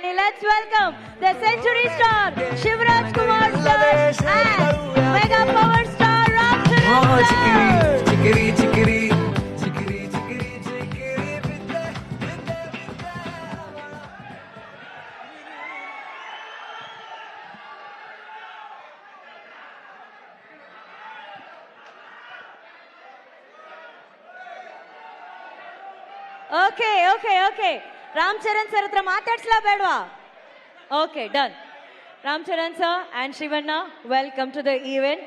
Bani. Let's welcome the century star Shivraj Kumar sir and mega power star Ram Charan sir. Chikiri, chikiri. Okay. Ram Charan sir hatra ಮಾತಾಡ್ಸಲಾ ಬೇಡವಾ? Okay, done. Ram Charan sir and Shivanna, welcome to the event.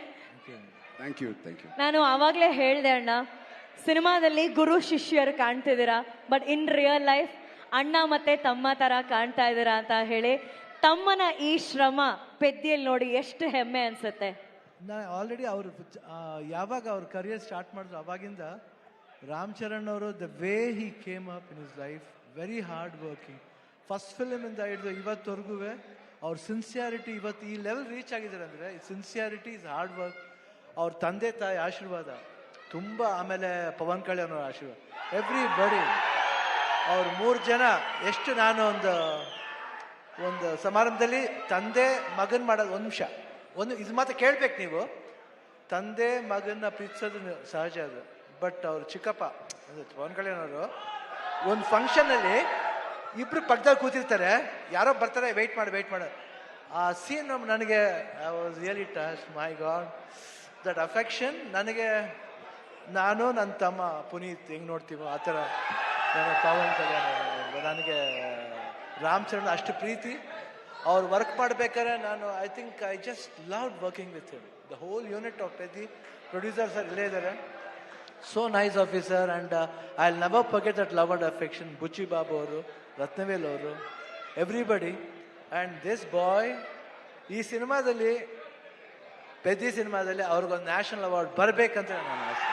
Thank you. ನಾನು ಆವಾಗಲೇ ಹೇಳ್ದೆ ಅಣ್ಣ, ಸಿನಿಮಾದಲ್ಲಿ ಗುರು ಶಿಷ್ಯರು ಕಾಣ್ತಿದ್ದೀರಾ, but in real life ಅಣ್ಣ ಮತ್ತೆ ತಮ್ಮ ತರ ಕಾಣ್ತಾ ಇದ್ದೀರಾ ಅಂತ ಹೇಳಿ ತಮ್ಮನ ಈ ಶ್ರಮ ಪೆದ್ದಿಯಲ್ಲಿ ನೋಡಿ ಎಷ್ಟು ಹೆಮ್ಮೆ ಅನ್ಸುತ್ತೆ. ನಾ ಆಲ್ರೆಡಿ ಅವರು ಯಾವಾಗ ಅವ್ರ ಕರಿಯರ್ ಸ್ಟಾರ್ಟ್ ಮಾಡಿದ್ರು ಅವಾಗಿಂದ ರಾಮ್ ಚರಣ್ ಅವರು the way he came up in his life, very hard working. First ಫಿಲ್ಮಿಂದ ಹಿಡಿದು ಇವತ್ತವರೆಗೂ ಅವ್ರ ಸಿನ್ಸಿಯಾರಿಟಿ ಇವತ್ತು ಈ ಲೆವೆಲ್ ರೀಚ್ ಆಗಿದ್ದಾರೆ ಅಂದರೆ ಸಿನ್ಸಿಯಾರಿಟಿ ಇಸ್ ಹಾರ್ಡ್ ವರ್ಕ್. ಅವ್ರ ತಂದೆ ತಾಯಿ ಆಶೀರ್ವಾದ ತುಂಬ, ಆಮೇಲೆ ಪವನ್ ಕಲ್ಯಾಣ್ ಅವ್ರ ಆಶೀರ್ವಾದ, ಎವ್ರಿ ಬಡಿ. ಅವ್ರು 3 ಜನ ಎಷ್ಟು ನಾನು ಒಂದು ಸಮಾರಂಭದಲ್ಲಿ ತಂದೆ ಮಗನ್ ಮಾಡೋದು ಒಂದು ಇದು ಮಾತ್ರ ಕೇಳ್ಬೇಕು ನೀವು. ತಂದೆ ಮಗನ್ನ ಪ್ರೀತಿಸೋದು ಸಹಜ ಅದು, ಬಟ್ ಅವ್ರು ಚಿಕ್ಕಪ್ಪ ಅಂದರೆ ಪವನ್ ಕಲ್ಯಾಣ್ ಅವರು ಒಂದು ಫಂಕ್ಷನಲ್ಲಿ ಇಬ್ರು ಪಕ್ಕದಲ್ಲಿ ಕೂತಿರ್ತಾರೆ, ಯಾರೋ ಬರ್ತಾರೆ, ವೆಯ್ಟ್ ಮಾಡಿ ಆ ಸೀನ್ ನನಗೆ I was really touch. My god, that affection ನನಗೆ, ನಾನು ನನ್ನ ತಮ್ಮ ಪುನೀತ್ ಹೆಂಗೆ ನೋಡ್ತೀವೋ ಆ ಥರ ಪವನ್ ಕಲ್ಯಾಣ್ ನನಗೆ ರಾಮ್ ಚರಣ್ ಅಷ್ಟು ಪ್ರೀತಿ. ಅವ್ರು ವರ್ಕ್ ಮಾಡ್ಬೇಕಾದ್ರೆ ನಾನು I just love working with him. The whole unit of Peddi producers ಇಲ್ಲೇ ಇದ್ದಾರೆ. So nice officer, and I'll never forget that love and affection. Buchi Babu ಅವರು, ರತ್ನವೇಲ್ ಅವರು, ಎವ್ರಿಬಡಿ. ಆ್ಯಂಡ್ ದಿಸ್ ಬಾಯ್ ಈ ಸಿನಿಮಾದಲ್ಲಿ, ಪೆದ್ದಿ ಸಿನಿಮಾದಲ್ಲಿ ಅವ್ರಿಗೊಂದು ನ್ಯಾಷನಲ್ ಅವಾರ್ಡ್ ಬರಬೇಕಂತ ನನ್ನ ಆಸೆ.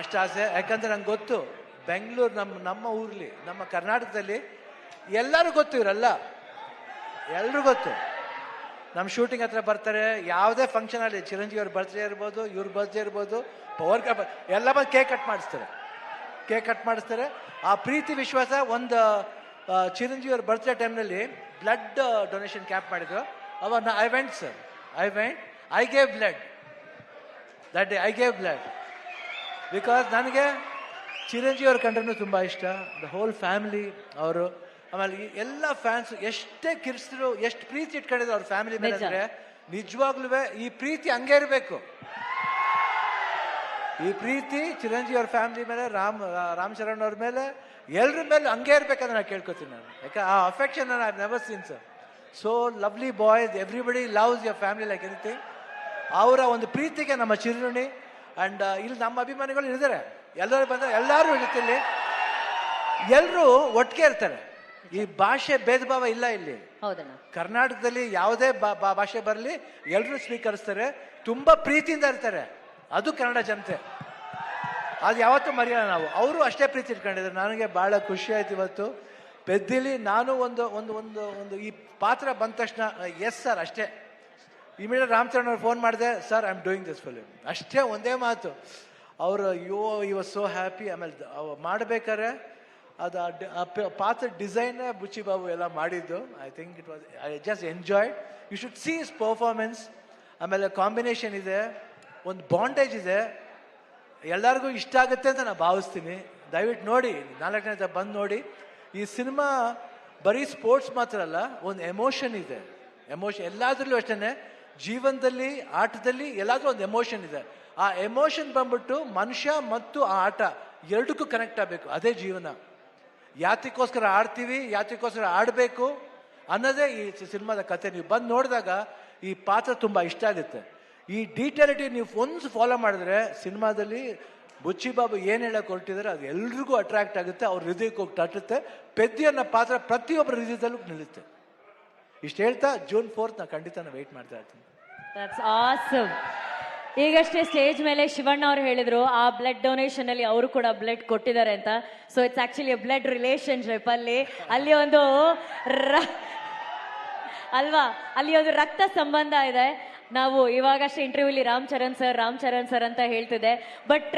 ಅಷ್ಟು ಆಸೆ, ಯಾಕಂದ್ರೆ ನಂಗೆ ಗೊತ್ತು ಬೆಂಗಳೂರು ನಮ್ಮ ಊರ್ಲಿ, ನಮ್ಮ ಕರ್ನಾಟಕದಲ್ಲಿ ಎಲ್ಲರೂ ಗೊತ್ತು, ಇವರೆಲ್ಲ ಎಲ್ರಿಗೂ ಗೊತ್ತು. ನಮ್ಮ ಶೂಟಿಂಗ್ ಹತ್ರ ಬರ್ತಾರೆ, ಯಾವುದೇ ಫಂಕ್ಷನ್ ಅಲ್ಲಿ, ಚಿರಂಜೀವಿ ಅವ್ರ ಬರ್ತ್ಡೇ ಇರ್ಬೋದು, ಇವ್ರ ಬರ್ತ್ಡೇ ಇರ್ಬೋದು, ಪವರ್ ಎಲ್ಲ ಬಂದು ಕೇಕ್ ಕಟ್ ಮಾಡಿಸ್ತಾರೆ. ಆ ಪ್ರೀತಿ ವಿಶ್ವಾಸ. ಒಂದು ಚಿರಂಜೀವಿ ಅವ್ರ ಬರ್ತ್ಡೇ ಟೈಮ್ನಲ್ಲಿ ಬ್ಲಡ್ ಡೊನೇಷನ್ ಕ್ಯಾಂಪ್ ಮಾಡಿದ್ರು. ಅವಾಗ I went, I gave blood that day. I gave blood because ನನಗೆ ಚಿರಂಜೀವಿ ಅವ್ರ ಕಂಡ್ರೂ ತುಂಬ ಇಷ್ಟ, ದ ಹೋಲ್ ಫ್ಯಾಮಿಲಿ ಅವರು. ಆಮೇಲೆ ಎಲ್ಲ ಫ್ಯಾನ್ಸ್ ಎಷ್ಟೇ ಕಿರ್ಸಿದ್ರು, ಎಷ್ಟು ಪ್ರೀತಿ ಇಟ್ಕೊಂಡಿದ್ರು ಅವ್ರ ಫ್ಯಾಮಿಲಿ ಮೇಲೆ ಅಂದ್ರೆ ನಿಜವಾಗ್ಲೂ ಈ ಪ್ರೀತಿ ಹಂಗೆ ಇರಬೇಕು. ಈ ಪ್ರೀತಿ ಚಿರಂಜೀವಿ ಅವ್ರ ಫ್ಯಾಮಿಲಿ ಮೇಲೆ, ರಾಮ್ ಚರಣ್ ಅವ್ರ ಮೇಲೆ, ಎಲ್ರ ಮೇಲೆ ಹಂಗೆ ಇರ್ಬೇಕಂದ್ರೆ ನಾನು ಕೇಳ್ಕೊತೀನಿ ನಾನು. ಯಾಕೆ ಆ affection I have never seen sir. So lovely boys, everybody loves your family like anything. ಅವರ ಒಂದು ಪ್ರೀತಿಗೆ ನಮ್ಮ ಚಿರುಣಿ. ಅಂಡ್ ಇಲ್ಲಿ ನಮ್ಮ ಅಭಿಮಾನಿಗಳು ಇದ್ದಾರೆ, ಎಲ್ಲರೂ ಬಂದರೆ ಎಲ್ಲರೂ ಇರುತ್ತಿಲ್ಲಿ, ಎಲ್ಲರೂ ಒಟ್ಟಿಗೆ ಇರ್ತಾರೆ. ಈ ಭಾಷೆ ಭೇದ ಭಾವ ಇಲ್ಲ ಇಲ್ಲಿ. ಕರ್ನಾಟಕದಲ್ಲಿ ಯಾವುದೇ ಭಾಷೆ ಬರಲಿ ಎಲ್ಲರೂ ಸ್ವೀಕರಿಸ್ತಾರೆ, ತುಂಬಾ ಪ್ರೀತಿಯಿಂದ ಇರ್ತಾರೆ. ಅದು ಕನ್ನಡ ಜನತೆ, ಅದು ಯಾವತ್ತೂ ಮರೆಯಲ್ಲ ನಾವು. ಅವರು ಅಷ್ಟೇ ಪ್ರೀತಿ ಇಟ್ಕೊಂಡಿದ್ದಾರೆ. ನನಗೆ ಬಹಳ ಖುಷಿ ಆಯ್ತು ಇವತ್ತು ಪೆದ್ದಿಲಿ. ನಾನು ಒಂದು ಈ ಪಾತ್ರ ಬಂದ ತಕ್ಷಣ ಎಸ್ ಸರ್ ಅಷ್ಟೇ. ಇಮಿಡಿಯೇಟ್ ರಾಮ್ ಚರಣ್ ಅವ್ರು ಫೋನ್ ಮಾಡಿದೆ, sir I am doing this film, ಅಷ್ಟೇ ಒಂದೇ ಮಾತು. ಅವರು ಯು ವಾಸ್ ಸೋ ಹ್ಯಾಪಿ. ಆಮೇಲೆ ಮಾಡ್ಬೇಕಾರೆ ಅದು ಪಾತ್ರ ಡಿಸೈನ್ ಬುಚ್ಚಿ ಬಾಬು ಎಲ್ಲ ಮಾಡಿದ್ದು. I think it was, I just enjoyed. You should see his performance. ಆಮೇಲೆ ಕಾಂಬಿನೇಷನ್ ಇದೆ, ಒಂದು ಬಾಂಡೇಜ್ ಇದೆ, ಎಲ್ಲರಿಗೂ ಇಷ್ಟ ಆಗುತ್ತೆ ಅಂತ ನಾನು ಭಾವಿಸ್ತೀನಿ. ದಯವಿಟ್ಟು ನೋಡಿ, 4ನೇ ಬಂದು ನೋಡಿ. ಈ ಸಿನಿಮಾ ಬರೀ ಸ್ಪೋರ್ಟ್ಸ್ ಮಾತ್ರ ಅಲ್ಲ, ಒಂದು ಎಮೋಷನ್ ಇದೆ. ಎಮೋಷನ್ ಎಲ್ಲಾದ್ರಲ್ಲೂ ಅಷ್ಟೇ, ಜೀವನದಲ್ಲಿ, ಆಟದಲ್ಲಿ ಎಲ್ಲಾದ್ರೂ ಒಂದು ಎಮೋಷನ್ ಇದೆ. ಆ ಎಮೋಷನ್ ಬಂದ್ಬಿಟ್ಟು ಮನುಷ್ಯ ಮತ್ತು ಆ ಆಟ ಎರಡಕ್ಕೂ ಕನೆಕ್ಟ್ ಆಗಬೇಕು. ಅದೇ ಜೀವನ. ಯಾತಕ್ಕೋಸ್ಕರ ಆಡ್ತೀವಿ, ಯಾತಕ್ಕೋಸ್ಕರ ಆಡಬೇಕು ಅನ್ನೋದೇ ಈ ಸಿನಿಮಾದ ಕತೆ. ನೀವು ಬಂದು ನೋಡಿದಾಗ ಈ ಪಾತ್ರ ತುಂಬ ಇಷ್ಟ ಆಗುತ್ತೆ. ಈ ಡೀಟೇಲಿಟಿ ನೀವು ಒಂದು ಫಾಲೋ ಮಾಡಿದ್ರೆ ಸಿನಿಮಾದಲ್ಲಿ ಬುಚ್ಚಿ ಬಾಬು ಏನು ಹೇಳಕ್ಕೆ ಹೊರಟಿದ್ದಾರೆ ಅದು ಎಲ್ರಿಗೂ ಅಟ್ರಾಕ್ಟ್ ಆಗುತ್ತೆ, ಅವ್ರ ಹೃದಯಕ್ಕೆ ಹೋಗಿ ತಟ್ಟುತ್ತೆ. ಪೆದ್ದಿ ಅನ್ನೋ ಪಾತ್ರ ಪ್ರತಿಯೊಬ್ಬರ ಹೃದಯದಲ್ಲೂ ನಿಲ್ಲುತ್ತೆ. ಇಷ್ಟು ಹೇಳ್ತಾ ಜೂನ್ 4 ನಾನು ಖಂಡಿತ ವೆಯ್ಟ್ ಮಾಡ್ತಾ ಇರ್ತೀನಿ. That's awesome. ಈಗಷ್ಟೇ ಸ್ಟೇಜ್ ಮೇಲೆ ಶಿವಣ್ಣ ಅವ್ರು ಹೇಳಿದ್ರು ಆ ಬ್ಲಡ್ ಡೊನೇಷನ್ ಅಲ್ಲಿ ಅವರು ಕೂಡ ಬ್ಲಡ್ ಕೊಟ್ಟಿದ್ದಾರೆ ಅಂತ. So it's actually blood relationship. ಅಲ್ಲಿ ಒಂದು ಅಲ್ವಾ, ಅಲ್ಲಿ ಒಂದು ರಕ್ತ ಸಂಬಂಧ ಇದೆ. ನಾವು ಇವಾಗಷ್ಟೇ ಇಂಟರ್ವ್ಯೂಲಿ ರಾಮ್ ಚರಣ್ ಸರ್ ಅಂತ ಹೇಳ್ತಿದ್ದೆ, ಬಟ್